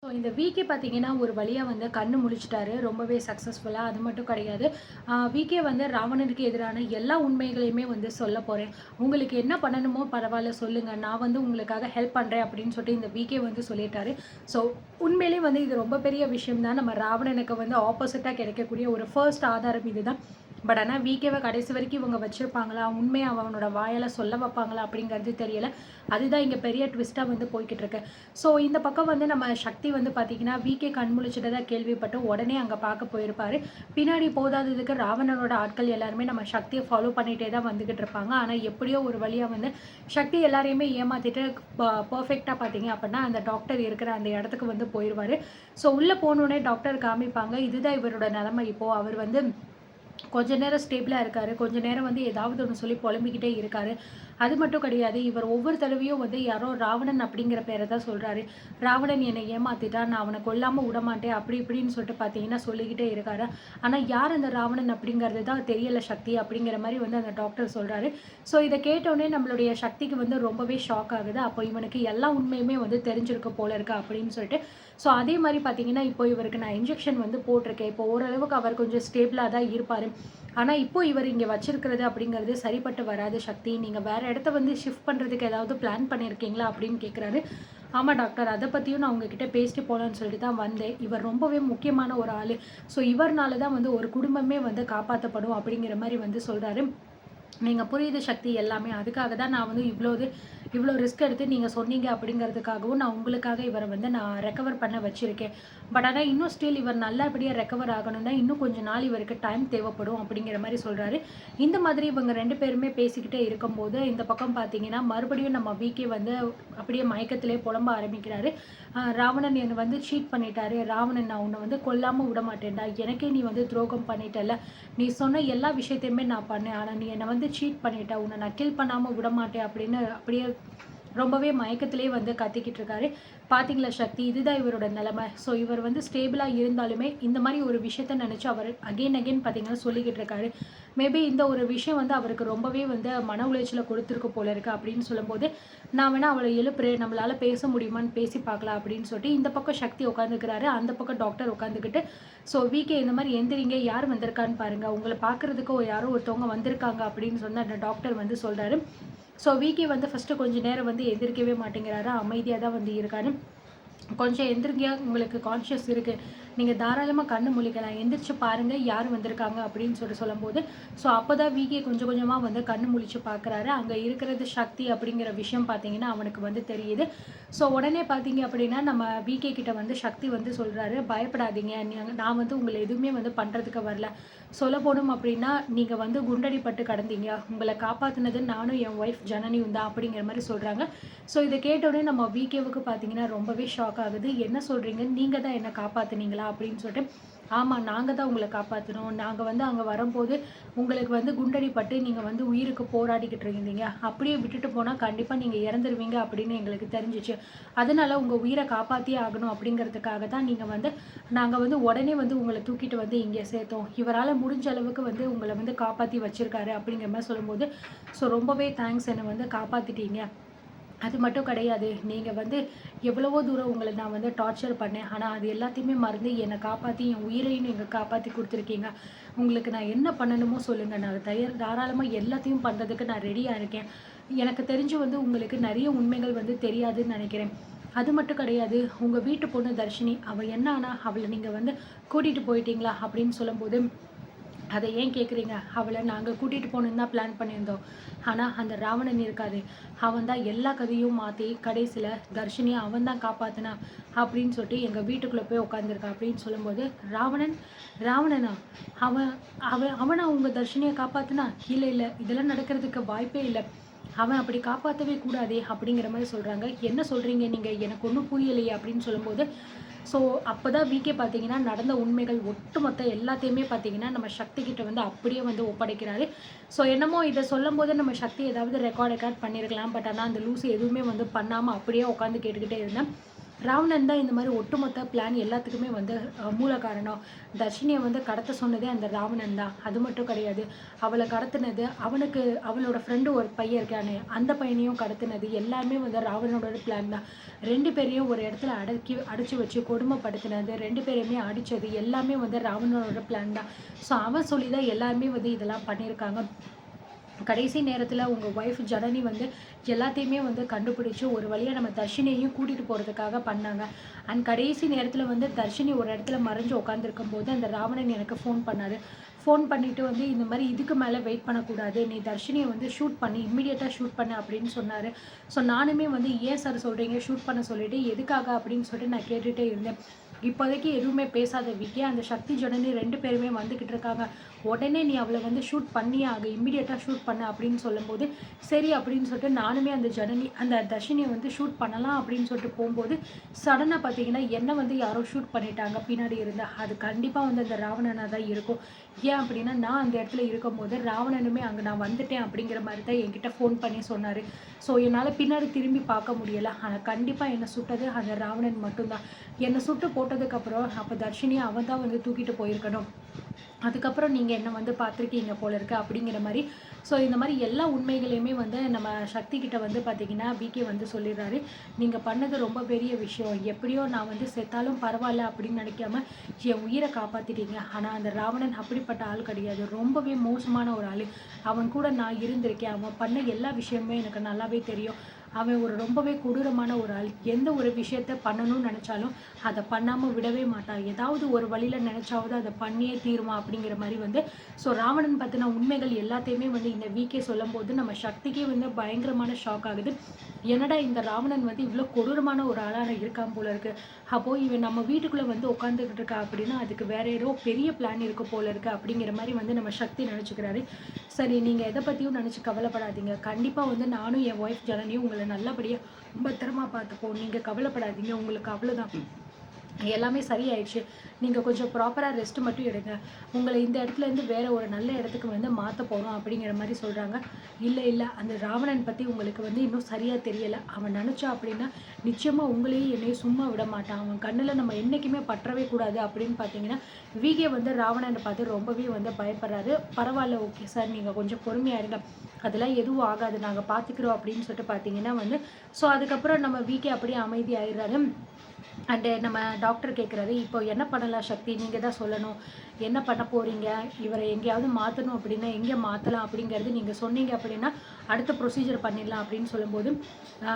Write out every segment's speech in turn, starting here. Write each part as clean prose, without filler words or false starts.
So இந்த வீக்கே பார்த்தீங்கன்னா, ஒரு வழியா வந்து கண்ணு முழிச்சுட்டாரு. ரொம்பவே சக்ஸஸ்ஃபுல்லா. அது மட்டும் கிடையாது. வீக்கே வந்து ராவணனுக்கு எதிரான எல்லா உண்மைகளையுமே வந்து சொல்லப் போறேன். உங்களுக்கு என்ன பண்ணணுமோ பரவால்ல சொல்லுங்க. நான் வந்து உங்களுக்காக ஹெல்ப் பண்றேன் அப்படின்னு சொல்லிட்டு இந்த வீக்கே வந்து சொல்லிட்டாரு. ஸோ உண்மையிலேயே வந்து இது ரொம்ப பெரிய விஷயம் தான். நம்ம ராவணனுக்கு வந்து ஆப்போசிட்டா கிடைக்கக்கூடிய ஒரு ஃபர்ஸ்ட் ஆதாரம் இதுதான். பட் ஆனா வீக்கேவ கடைசி வரைக்கும் இவங்க வச்சிருப்பாங்களா? உண்மைய அவனோட வாயால சொல்ல வைப்பாங்களா? அப்படிங்கிறது தெரியல. அதுதான் இங்க பெரிய ட்விஸ்ட்டா வந்து போய்க்கிட்டு இருக்கு. ஸோ இந்த பக்கம் வந்து நம்ம சக்தி வந்து பார்த்தீங்கன்னா, வீக்கே கண் முழிச்சுட்டதா கேள்விப்பட்டு உடனே அங்க பார்க்க போயிருப்பாரு. பின்னாடி போதாததுக்கு ராவணனோட ஆட்கள் எல்லாருமே நம்ம சக்திய ஃபாலோ பண்ணிட்டே தான் வந்துகிட்டு இருப்பாங்க. ஆனா எப்படியோ ஒரு வழியா வந்து சக்தி எல்லாரையுமே ஏமாத்திட்டு பெர்ஃபெக்ட்டா பார்த்தீங்க அப்படின்னா, அந்த டாக்டர் இருக்கிற அந்த இடத்துக்கு வந்து போயிருவாரு. ஸோ உள்ள போனோனே டாக்டர் காமிப்பாங்க. இதுதான் இவரோட நிலைமை இப்போ. அவர் வந்து கொஞ்ச நேரம் ஸ்டேபிளா இருக்காரு. கொஞ்ச நேரம் வந்து ஏதாவது ஒண்ணு சொல்லி புலம்பிக்கிட்டே இருக்காரு. அது மட்டும் கிடையாது. இவர் ஒவ்வொரு தடவையும் வந்து யாரோ ராவணன் அப்படிங்கிற பேர தான் சொல்றாரு. ராவணன் என்னை ஏமாத்திட்டான். நான் அவன கொல்லாம விடமாட்டேன். அப்படி இப்படின்னு சொல்லிட்டு பார்த்தீங்கன்னா சொல்லிக்கிட்டே இருக்காரு. ஆனா யார் அந்த ராவணன் அப்படிங்கிறது தான் தெரியல சக்தி அப்படிங்கிற மாரி வந்து அந்த டாக்டர் சொல்றாரு. ஸோ இத கேட்டோனே நம்மளுடைய சக்திக்கு வந்து ரொம்பவே ஷாக் ஆகுது. அப்போ இவனுக்கு எல்லா உண்மையுமே வந்து தெரிஞ்சிருக்கு போல இருக்கு அப்படின்னு சொல்லிட்டு. ஸோ அதே மாரி பார்த்தீங்கன்னா, இப்போ இவருக்கு நான் இன்ஜெக்ஷன் வந்து போட்டிருக்கேன். இப்போ ஓரளவுக்கு அவர் கொஞ்சம் ஸ்டேபிளா தான் இருப்பாரு. ஆனா, இப்போ இவர் இங்க வச்சிருக்கிறது அப்படிங்கிறது சரிப்பட்டு வராது சக்தி. நீங்க வேற இடத்த வந்து ஷிஃப்ட் பண்றதுக்கு ஏதாவது பிளான் பண்ணியிருக்கீங்களா? அப்படின்னு கேட்குறாரு. ஆமா டாக்டர். அத பத்தியும் நான் உங்ககிட்ட பேசிட்டு போலான்னு சொல்லிட்டு தான் வந்தேன். இவர் ரொம்பவே முக்கியமான ஒரு ஆளு. ஸோ இவர்னால தான் வந்து ஒரு குடும்பமே வந்து காப்பாத்தப்படும் அப்படிங்கிற மாரி வந்து சொல்றாரு. நீங்க புரியுது சக்தி எல்லாமே. அதுக்காக தான் நான் வந்து இவ்ளோ ரிஸ்க் எடுத்து நீங்க சொன்னீங்க அப்படிங்கிறதுக்காகவும், நான் உங்களுக்காக இவர வந்து நான் ரெக்கவர் பண்ண வச்சிருக்கேன். பட் ஆனா இன்னும் ஸ்டில் இவர் நல்லபடியா ரெக்கவர் ஆகணும்னா, இன்னும் கொஞ்ச நாள் இவருக்கு டைம் தேவைப்படும் அப்படிங்கிற மாரி சொல்றாரு. இந்த மாதிரி இவங்க 2 பேருமே பேசிக்கிட்டே இருக்கும்போது, இந்த பக்கம் பார்த்தீங்கன்னா, மறுபடியும் நம்ம விகே வந்து அப்படியே மயக்கத்திலே புலம்ப ஆரம்பிக்கிறாரு. ராவணன் என்ன வந்து சீட் பண்ணிட்டாரு. ராவணன் நான் உன்ன வந்து கொல்லாம விடமாட்டேன்டா. எனக்கே நீ வந்து துரோகம் பண்ணிட்டல்ல. நீ சொன்ன எல்லா விஷயத்தையுமே நான் பண்ணேன். ஆனா நீ என்ன வந்து சீட் பண்ணிட்ட. உன்ன நான் கில் பண்ணாம விடமாட்டேன் அப்படின்னு அப்படியே ரொம்பவே மயக்கத்திலே வந்து கத்திக்கிட்டு இருக்காரு. பார்த்தீங்களா சக்தி, இதுதான் இவரோட நிலைமை. ஸோ இவர் வந்து ஸ்டேபிளா இருந்தாலுமே, இந்த மாரி ஒரு விஷயத்த நெனச்சு அவர் அகைன் அகைன் பார்த்தீங்கன்னா சொல்லிக்கிட்டு இருக்காரு. மேபி இந்த ஒரு விஷயம் வந்து அவருக்கு ரொம்பவே வந்து மன உளைச்சல கொடுத்துருக்கு போல இருக்கு அப்படின்னு சொல்லும்போது, நான் வேணா அவள எழுப்புறேன். நம்மளால பேச முடியுமான்னு பேசி பார்க்கலாம் அப்படின்னு சொல்லிட்டு, இந்த பக்கம் சக்தி உட்காந்துக்கிறாரு. அந்த பக்கம் டாக்டர் உட்காந்துக்கிட்டு, ஸோ விகே இந்த மாரி எந்திரிங்க. யார் வந்திருக்கான்னு பாருங்க. உங்கள பார்க்கறதுக்கு யாரோ ஒருத்தவங்க வந்திருக்காங்க அப்படின்னு சொன்ன அந்த டாக்டர் வந்து சொல்றாரு. ஸோ விகே வந்து ஃபர்ஸ்ட்டு கொஞ்ச நேரம் வந்து எந்திரிக்கவே மாட்டேங்கிறாரு. அமைதியா தான் வந்து இருக்காரு. கொஞ்சம் எந்திரிங்க, உங்களுக்கு கான்ஷியஸ் இருக்கு. நீங்க தாராளமா கண்ணு முழிக்கலாம். எந்திரிச்சு பாருங்க யார் வந்திருக்காங்க அப்படின்னு சொல்லும்போது, ஸோ அப்பதான் விகே கொஞ்சம் கொஞ்சமா வந்து கண்ணு முழிச்சு பார்க்குறாரு. அங்க இருக்கிறது சக்தி அப்படிங்கிற விஷயம் பார்த்தீங்கன்னா, அவனுக்கு வந்து தெரியுது. ஸோ உடனே பார்த்தீங்க அப்படின்னா, நம்ம விகே கிட்ட வந்து சக்தி வந்து சொல்றாரு, பயப்படாதீங்க. நான் வந்து உங்கள எதுவுமே வந்து பண்றதுக்கு வரல. சொல்லப்போணும் அப்படின்னா, நீங்க வந்து குண்டடிப்பட்டு கிடந்தீங்க. உங்கள காப்பாத்துனது நானும் என் ஒய்ஃப் ஜனனியும் தான் அப்படிங்கிற மாரி சொல்றாங்க. ஸோ இத கேட்டோனே நம்ம விகேவுக்கு பார்த்தீங்கன்னா, ரொம்பவே ஷாக் ஆகுது. என்ன சொல்றீங்க? நீங்க தான் என்ன காப்பாத்துனீங்களா? அப்படின்னு சொல்லிட்டு, ஆமா நாங்க தான் உங்கள காப்பாத்துனோம். நாங்க வந்து அங்க வரும்போது, உங்களுக்கு வந்து குண்டடிப்பட்டு நீங்க வந்து உயிருக்கு போராடிக்கிட்டு இருந்தீங்க. அப்படியே விட்டுட்டு போனா கண்டிப்பா நீங்க இறந்துருவீங்க அப்படின்னு எங்களுக்கு தெரிஞ்சுச்சு. அதனால உங்க உயிர காப்பாத்தியே ஆகணும் அப்படிங்கிறதுக்காக தான் நாங்க வந்து உடனே வந்து உங்கள தூக்கிட்டு வந்து இங்க சேர்த்தோம். இவரால முடிஞ்ச அளவுக்கு வந்து உங்கள வந்து காப்பாத்தி வச்சிருக்காரு அப்படிங்கிற மாரி சொல்லும்போது, ஸோ ரொம்பவே தேங்க்ஸ் என்ன வந்து காப்பாத்திட்டீங்க. அது மட்டும் கிடையாது. நீங்க வந்து எவ்வளவோ தூரம் உங்கள நான் வந்து டார்ச்சர் பண்ணேன். ஆனா, அது எல்லாத்தையுமே மறந்து என்ன காப்பாத்தி, என் உயிரையும் நீங்க காப்பாத்தி குடுத்துருக்கீங்க. உங்களுக்கு நான் என்ன பண்ணணுமோ சொல்லுங்க. நான் தாராளமா எல்லாத்தையும் பண்றதுக்கு நான் ரெடியா இருக்கேன். எனக்கு தெரிஞ்சு வந்து உங்களுக்கு நெறைய உண்மைகள் வந்து தெரியாதுன்னு நெனைக்கிறேன். அது மட்டும் கிடையாது. உங்க வீட்டு பொண்ணு தர்ஷினி, அவ என்ன ஆனா? அவள நீங்க வந்து கூட்டிட்டு போயிட்டீங்களா? அப்படின்னு சொல்லும்போது, அத ஏன் கேட்குறீங்க? அவள நாங்க கூட்டிட்டு போணும்னு தான் பிளான் பண்ணியிருந்தோம். ஆனா, அந்த ராவணன் இருக்காரே, அவன் தான் எல்லா கதையும் மாத்தி, கடைசில தர்ஷினிய அவன் தான் காப்பாத்துனான் அப்படின்னு சொல்லிட்டு எங்க வீட்டுக்குள்ள போய் உட்காந்துருக்கான் அப்படின்னு சொல்லும்போது, ராவணன்? ராவணனா? அவன் அவனா உங்க தர்ஷினிய காப்பாத்துனான்? இல்ல, இல்ல. இதெல்லாம் நடக்கிறதுக்கு வாய்ப்பே இல்ல. அவன் அப்படி காப்பாத்தவே கூடாதே அப்படிங்கிற மாரி சொல்றாங்க. என்ன சொல்றீங்க நீங்க? எனக்கு ஒண்ணும் புரியலையே அப்படின்னு சொல்லும்போது, ஸோ அப்பதான் விகே பார்த்தீங்கன்னா, நடந்த உண்மைகள் ஒட்டுமொத்த எல்லாத்தையுமே பார்த்தீங்கன்னா, நம்ம சக்தி கிட்ட வந்து அப்படியே வந்து ஒப்படைக்கிறாரு. ஸோ என்னமோ இத சொல்லும்போது நம்ம சக்தி ஏதாவது ரெக்கார்ட் பண்ணியிருக்கலாம். பட் ஆனா அந்த லூசு எதுவுமே வந்து பண்ணாம அப்படியே உட்காந்து கேட்டுக்கிட்டே இருந்தேன். ராவணன் தான் இந்த மாதிரி ஒட்டுமொத்த பிளான் எல்லாத்துக்குமே வந்து மூல காரணம். தர்ஷினியை வந்து கடத்த சொன்னதே அந்த ராவணன் தான். அது மட்டும் கிடையாது, அவளை கடத்தினது அவனுக்கு அவளோட ஃப்ரெண்டு ஒரு பையன் இருக்கானே அந்த பையனையும் கடத்தினது எல்லாமே வந்து ராவணனோட பிளான் தான். 2 பேரையும் ஒரு இடத்துல அடைச்சி வச்சு கொடுமைப்படுத்தினது, 2 பேரையுமே அடித்தது எல்லாமே வந்து ராவணனோட பிளான் தான். ஸோ அவன் சொல்லி தான் எல்லாருமே வந்து இதெல்லாம் பண்ணியிருக்காங்க. கடைசி நேரத்தில் உங்கள் ஒய்ஃப் ஜனனி வந்து எல்லாத்தையுமே வந்து கண்டுபிடிச்சி ஒரு வழியாக நம்ம தர்ஷினியையும் கூட்டிகிட்டு போகிறதுக்காக பண்ணாங்க. அண்ட் கடைசி நேரத்தில் வந்து தர்ஷினி ஒரு இடத்துல மறைஞ்சு உட்காந்துருக்கும் போது அந்த ராவணன் எனக்கு ஃபோன் பண்ணார். ஃபோன் பண்ணிவிட்டு வந்து இந்த மாதிரி இதுக்கு மேலே வெயிட் பண்ணக்கூடாது, நீ தர்ஷினியை வந்து ஷூட் பண்ணி இம்மிடியேட்டாக ஷூட் பண்ணு அப்படின்னு சொன்னார். ஸோ நானுமே வந்து ஏன் சார் சொல்கிறீங்க ஷூட் பண்ண சொல்லிவிட்டு எதுக்காக அப்படின்னு சொல்லிட்டு நான் கேட்டுகிட்டே இருந்தேன். இப்போதைக்கு எதுவுமே பேசாத விக்கி, அந்த சக்தி ஜனனி 2 பேருமே வந்துக்கிட்டு இருக்காங்க, உடனே நீ அவளை வந்து ஷூட் பண்ணியே ஆக, இம்மிடியேட்டாக ஷூட் பண்ண அப்படின்னு சொல்லும்போது சரி அப்படின்னு சொல்லிட்டு நானுமே அந்த தர்ஷினியை வந்து ஷூட் பண்ணலாம் அப்படின்னு சொல்லிட்டு போகும்போது சடனாக பார்த்தீங்கன்னா என்னை வந்து யாரோ ஷூட் பண்ணிட்டாங்க பின்னாடி இருந்தா. அது கண்டிப்பாக வந்து அந்த ராவணனாக தான் இருக்கும். ஏன் அப்படின்னா நான் அந்த இடத்துல இருக்கும்போது ராவணனுமே அங்கே நான் வந்துட்டேன் அப்படிங்கிற மாதிரி தான் என்கிட்ட ஃபோன் பண்ணி சொன்னார். ஸோ என்னால் பின்னாடி திரும்பி பார்க்க முடியலை. ஆனால் கண்டிப்பாக என்னை சுட்டது அந்த ராவணன் மட்டும்தான். என்னை சுட்டு போட்டதுக்கப்புறம் அப்போ தர்ஷினியை அவன் தான் வந்து தூக்கிட்டு போயிருக்கணும். அதுக்கப்புறம் நீங்கள் என்ன வந்து பார்த்துருக்கீங்க போல இருக்கு அப்படிங்கிற மாதிரி. ஸோ இந்த மாதிரி எல்லா உண்மைகளையுமே வந்து நம்ம சக்தி கிட்ட வந்து பார்த்தீங்கன்னா விகே வந்து சொல்லிடுறாரு. நீங்கள் பண்ணது ரொம்ப பெரிய விஷயம், எப்படியோ நான் வந்து செத்தாலும் பரவாயில்ல அப்படின்னு நினைக்காம என் உயிரை காப்பாற்றிட்டீங்க. ஆனால் அந்த ராவணன் அப்படிப்பட்ட ஆள் கிடையாது, ரொம்பவே மோசமான ஒரு ஆள். அவன் கூட நான் இருந்திருக்கேன், அவன் பண்ண எல்லா விஷயமுமே எனக்கு நல்லாவே தெரியும். அவன் ஒரு ரொம்பவே கொடூரமான ஒரு ஆள். எந்த ஒரு விஷயத்த பண்ணணும்னு நினச்சாலும் அதை பண்ணாமல் விடவே மாட்டான். ஏதாவது ஒரு வழியில் நினச்சாவது அதை பண்ணியே தீருமா அப்படிங்கிற மாதிரி வந்து. ஸோ ராவணன் பற்றின உண்மைகள் எல்லாத்தையுமே வந்து இந்த விகே சொல்லும் போது நம்ம சக்திக்கே வந்து பயங்கரமான ஷாக் ஆகுது. என்னடா இந்த ராவணன் வந்து இவ்வளோ கொடூரமான ஒரு ஆளாக இருக்கான் போல இருக்கு. அப்போது இவன் நம்ம வீட்டுக்குள்ளே வந்து உட்காந்துக்கிட்டு இருக்கா அப்படின்னா அதுக்கு வேற ஏதோ பெரிய பிளான் இருக்க போல இருக்கு அப்படிங்கிற மாதிரி வந்து நம்ம சக்தி நினச்சிக்கிறாரு. சரி, நீங்கள் எதை பற்றியும் நினச்சி கவலைப்படாதீங்க, கண்டிப்பாக வந்து நானும் என் ஒய்ஃப் ஜனனியும் உங்களை நல்லபடியாக பத்திரமா பார்த்துப்போம், நீங்கள் கவலைப்படாதீங்க, உங்களுக்கு அவ்வளோதான், எல்லாமே சரியாயிடுச்சு, நீங்கள் கொஞ்சம் ப்ராப்பராக ரெஸ்ட் மட்டும் எடுங்க, உங்களை இந்த இடத்துலேருந்து வேறு ஒரு நல்ல இடத்துக்கு வந்து மாற்ற போகிறோம் அப்படிங்கிற மாதிரி சொல்கிறாங்க. இல்லை அந்த ராவணன் பற்றி உங்களுக்கு வந்து இன்னும் சரியாக தெரியலை. அவன் நினச்சா அப்படின்னா நிச்சயமாக உங்களையும் என்னையும் சும்மா விட மாட்டான். அவன் கண்ணில் நம்ம என்றைக்குமே பற்றவே கூடாது அப்படின்னு பார்த்தீங்கன்னா விகே வந்து ராவணனை பார்த்து ரொம்பவே வந்து பயப்படுறாரு. பரவாயில்ல, ஓகே சார், நீங்கள் கொஞ்சம் பொறுமையாக இருங்க, அதெல்லாம் எதுவும் ஆகாது, நாங்கள் பார்த்துக்குறோம் அப்படின்னு சொல்லிட்டு பார்த்தீங்கன்னா வந்து. ஸோ அதுக்கப்புறம் நம்ம விகே அப்படியே அமைதி ஆயிடுறாரு. அண்டு நம்ம டாக்டர் கேட்குறாரு, இப்போ என்ன பண்ணலாம் சக்தி, நீங்கள் தான் சொல்லணும், என்ன பண்ண போகிறீங்க, இவரை எங்கேயாவது மாற்றணும் அப்படின்னா எங்கே மாற்றலாம் அப்படிங்கிறது நீங்கள் சொன்னீங்க அப்படின்னா அடுத்த ப்ரொசீஜர் பண்ணிடலாம் அப்படின்னு சொல்லும்போது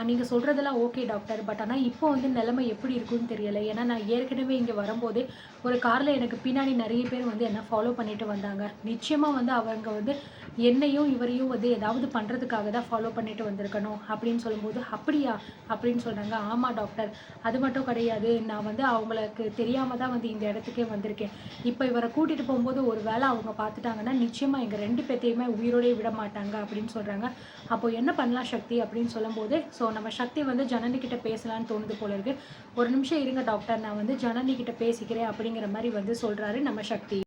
நீங்கள் சொல்கிறதெல்லாம் ஓகே டாக்டர், பட் ஆனால் இப்போ வந்து நிலைமை எப்படி இருக்குன்னு தெரியலை. ஏன்னா நான் ஏற்கனவே இங்கே வரும்போதே ஒரு காரில் எனக்கு பின்னாடி நிறைய பேர் வந்து என்ன ஃபாலோ பண்ணிட்டு வந்தாங்க. நிச்சயமாக வந்து அவங்க வந்து என்னையும் இவரையும் வந்து ஏதாவது பண்ணுறதுக்காக தான் ஃபாலோ பண்ணிட்டு வந்திருக்கணும் அப்படின்னு சொல்லும்போது அப்படியா அப்படின்னு சொல்கிறாங்க. ஆமாம் டாக்டர், அது மட்டும் கிடையாது, நான் வந்து அவங்களுக்கு தெரியாமல் தான் வந்து இந்த இடத்துக்கே வந்திருக்கேன். இப்போ இவரை கூட்டிகிட்டு போகும்போது ஒரு வேளை அவங்க பார்த்துட்டாங்கன்னா நிச்சயமாக எங்கள் 2 பேர்த்தையுமே உயிரோடய விட மாட்டாங்க அப்படின்னு சொல்கிறாங்க. அப்போ என்ன பண்ணலாம் சக்தி அப்படின்னு சொல்லும்போது, ஸோ நம்ம சக்தி வந்து ஜனனிக்கிட்ட பேசலான்னு தோணுது போல இருக்குது. ஒரு நிமிஷம் இருங்க டாக்டர், நான் வந்து ஜனனிக்கிட்ட பேசிக்கிறேன் அப்படிங்கிற மாதிரி வந்து சொல்கிறாரு நம்ம சக்தி.